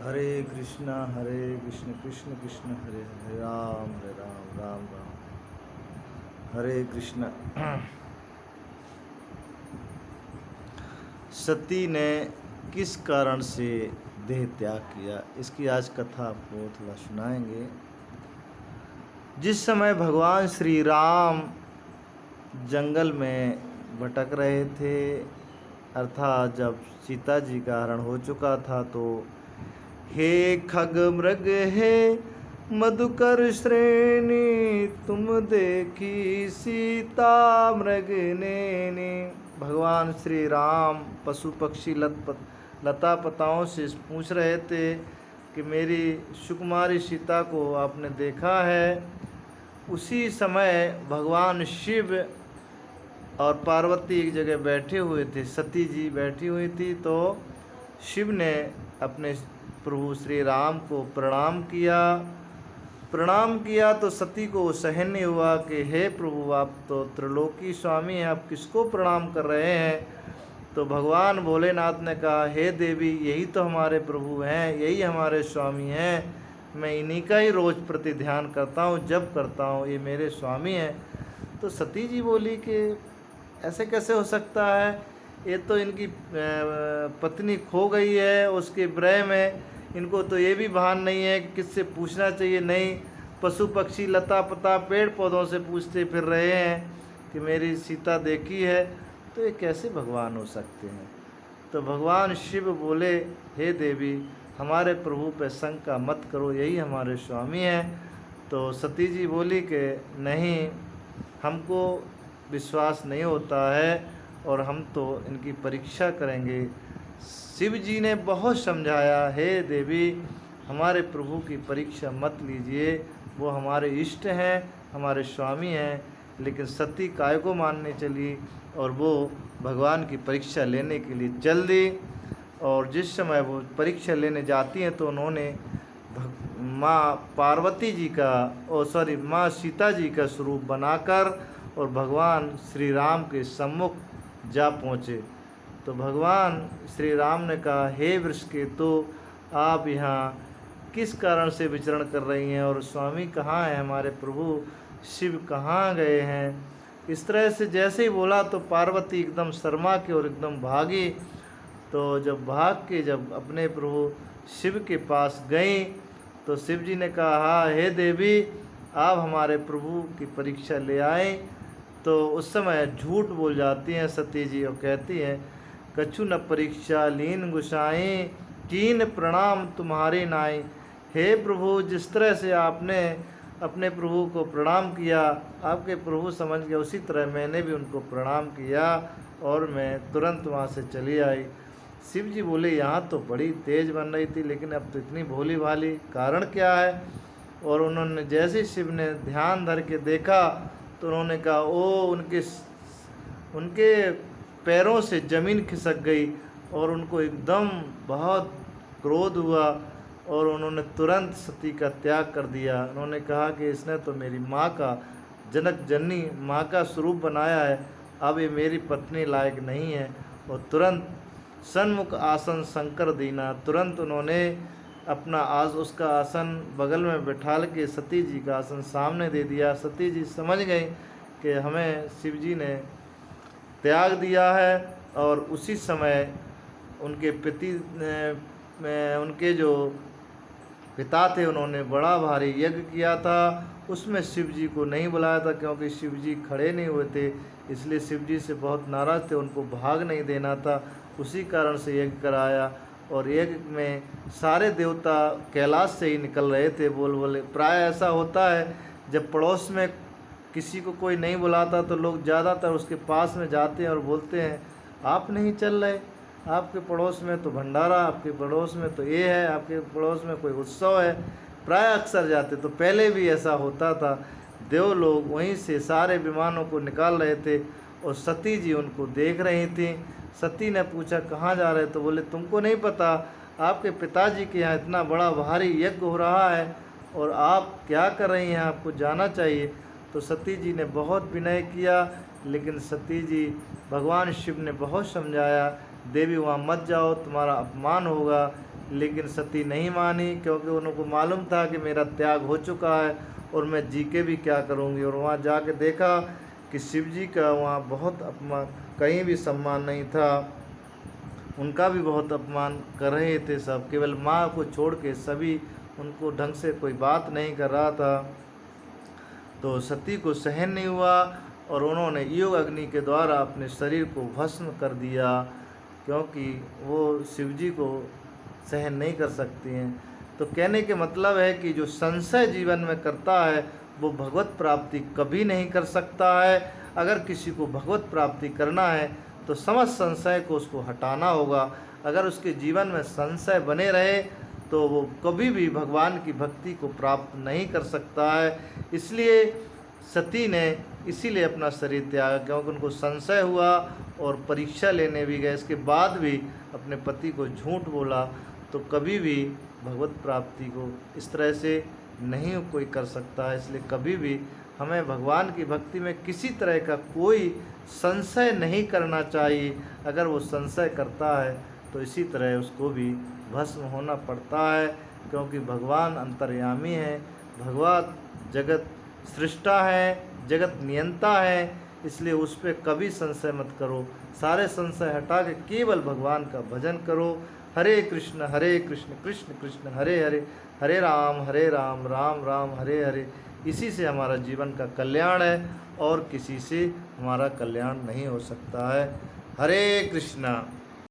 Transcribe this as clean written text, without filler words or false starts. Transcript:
हरे कृष्ण कृष्ण कृष्ण हरे हरे राम राम राम हरे कृष्ण। सती ने किस कारण से देह त्याग किया, इसकी आज कथा आपको थोड़ा सुनाएंगे। जिस समय भगवान श्री राम जंगल में भटक रहे थे, अर्थात जब सीता जी का हरण हो चुका था, तो हे खग मृग हे मधुकर श्रेणी, तुम देखी सीता मृग नैनी। भगवान श्री राम पशु पक्षी लता पताओं से पूछ रहे थे कि मेरी सुकुमारी सीता को आपने देखा है। उसी समय भगवान शिव और पार्वती एक जगह बैठे हुए थे, सती जी बैठी हुई थी। तो शिव ने अपने प्रभु श्री राम को प्रणाम किया तो सती को सहन नहीं हुआ कि हे प्रभु, आप तो त्रिलोकी स्वामी हैं, आप किसको प्रणाम कर रहे हैं। तो भगवान भोलेनाथ ने कहा, हे देवी, यही तो हमारे प्रभु हैं, यही हमारे स्वामी हैं, मैं इन्हीं का ही रोज़ प्रति ध्यान करता हूँ, जब करता हूँ, ये मेरे स्वामी हैं। तो सती जी बोली कि ऐसे कैसे हो सकता है, ये तो इनकी पत्नी खो गई है, उसके विरह में इनको तो ये भी भान नहीं है कि किससे पूछना चाहिए। नहीं, पशु पक्षी लता पता पेड़ पौधों से पूछते फिर रहे हैं कि मेरी सीता देखी है, तो ये कैसे भगवान हो सकते हैं। तो भगवान शिव बोले, हे देवी, हमारे प्रभु पे शंका मत करो, यही हमारे स्वामी हैं। तो सती जी बोली कि नहीं, हमको विश्वास नहीं होता है और हम तो इनकी परीक्षा करेंगे। शिव जी ने बहुत समझाया, हे देवी, हमारे प्रभु की परीक्षा मत लीजिए, वो हमारे इष्ट हैं, हमारे स्वामी हैं। लेकिन सती काय को मानने चली और वो भगवान की परीक्षा लेने के लिए चल दी। और जिस समय वो परीक्षा लेने जाती हैं तो उन्होंने माँ पार्वती जी का माँ सीता जी का स्वरूप बनाकर और भगवान श्री राम के सम्मुख जा पहुँचे। तो भगवान श्री राम ने कहा, हे वृषकेतु, आप यहाँ किस कारण से विचरण कर रही हैं और स्वामी कहाँ हैं, हमारे प्रभु शिव कहाँ गए हैं। इस तरह से जैसे ही बोला तो पार्वती एकदम शर्मा के और एकदम भागी। तो जब अपने प्रभु शिव के पास गई तो शिव जी ने कहा, हाँ हे देवी, आप हमारे प्रभु की परीक्षा ले आए। तो उस समय झूठ बोल जाती हैं सती जी और कहती हैं, कछु न परीक्षा लीन गुसाई, कीन प्रणाम तुम्हारे नाई। हे प्रभु, जिस तरह से आपने अपने प्रभु को प्रणाम किया, आपके प्रभु समझ गए, उसी तरह मैंने भी उनको प्रणाम किया और मैं तुरंत वहाँ से चली आई। शिव जी बोले, यहाँ तो बड़ी तेज बन रही थी, लेकिन अब तो इतनी भोली भाली, कारण क्या है। और उन्होंने जैसे शिव ने ध्यान धर के देखा तो उन्होंने कहा, ओ, उनके पैरों से ज़मीन खिसक गई और उनको एकदम बहुत क्रोध हुआ और उन्होंने तुरंत सती का त्याग कर दिया। उन्होंने कहा कि इसने तो मेरी माँ का, जनक जननी माँ का स्वरूप बनाया है, अब ये मेरी पत्नी लायक नहीं है। और तुरंत सन्मुख आसन शंकर दीना, तुरंत उन्होंने अपना उसका आसन बगल में बैठाल के सती जी का आसन सामने दे दिया। सती जी समझ गई कि हमें शिव जी ने त्याग दिया है। और उसी समय उनके जो पिता थे, उन्होंने बड़ा भारी यज्ञ किया था। उसमें शिव जी को नहीं बुलाया था क्योंकि शिव जी खड़े नहीं हुए थे, इसलिए शिव जी से बहुत नाराज़ थे, उनको भाग नहीं देना था, उसी कारण से यज्ञ कराया। और यज्ञ में सारे देवता कैलाश से ही निकल रहे थे बोले। प्राय ऐसा होता है, जब पड़ोस में किसी को कोई नहीं बुलाता तो लोग ज़्यादातर उसके पास में जाते हैं और बोलते हैं, आप नहीं चल रहे, आपके पड़ोस में तो भंडारा, आपके पड़ोस में तो ये है, आपके पड़ोस में कोई उत्सव है, प्राय अक्सर जाते। तो पहले भी ऐसा होता था, देव लोग वहीं से सारे विमानों को निकाल रहे थे और सती जी उनको देख रही थी। सती ने पूछा, कहाँ जा रहे, तो बोले, तुमको नहीं पता, आपके पिताजी के यहाँ इतना बड़ा भारी यज्ञ हो रहा है और आप क्या कर रही हैं, आपको जाना चाहिए। तो सती जी ने बहुत विनय किया, लेकिन सती जी, भगवान शिव ने बहुत समझाया, देवी वहाँ मत जाओ, तुम्हारा अपमान होगा, लेकिन सती नहीं मानी, क्योंकि उनको मालूम था कि मेरा त्याग हो चुका है और मैं जी के भी क्या करूँगी। और वहाँ जाके देखा कि शिव जी का वहाँ बहुत अपमान, कहीं भी सम्मान नहीं था, उनका भी बहुत अपमान कर रहे थे सब, केवल माँ को छोड़ के सभी उनको ढंग से कोई बात नहीं कर रहा था। तो सती को सहन नहीं हुआ और उन्होंने योग अग्नि के द्वारा अपने शरीर को भस्म कर दिया, क्योंकि वो शिवजी को सहन नहीं कर सकती हैं। तो कहने के मतलब है कि जो संशय जीवन में करता है वो भगवत प्राप्ति कभी नहीं कर सकता है। अगर किसी को भगवत प्राप्ति करना है तो समस्त संशय को उसको हटाना होगा। अगर उसके जीवन में संशय बने रहे तो वो कभी भी भगवान की भक्ति को प्राप्त नहीं कर सकता है। इसलिए सती ने इसीलिए अपना शरीर त्यागा, क्योंकि उनको संशय हुआ और परीक्षा लेने भी गए, इसके बाद भी अपने पति को झूठ बोला। तो कभी भी भगवत प्राप्ति को इस तरह से नहीं कोई कर सकता है। इसलिए कभी भी हमें भगवान की भक्ति में किसी तरह का कोई संशय नहीं करना चाहिए। अगर वो संशय करता है तो इसी तरह उसको भी भस्म होना पड़ता है, क्योंकि भगवान अंतर्यामी है, भगवान जगत सृष्टा है, जगत नियंता है। इसलिए उस पर कभी संशय मत करो, सारे संशय हटा के केवल भगवान का भजन करो। हरे कृष्ण कृष्ण कृष्ण हरे हरे, हरे राम राम राम हरे हरे। इसी से हमारा जीवन का कल्याण है और किसी से हमारा कल्याण नहीं हो सकता है। हरे कृष्णा।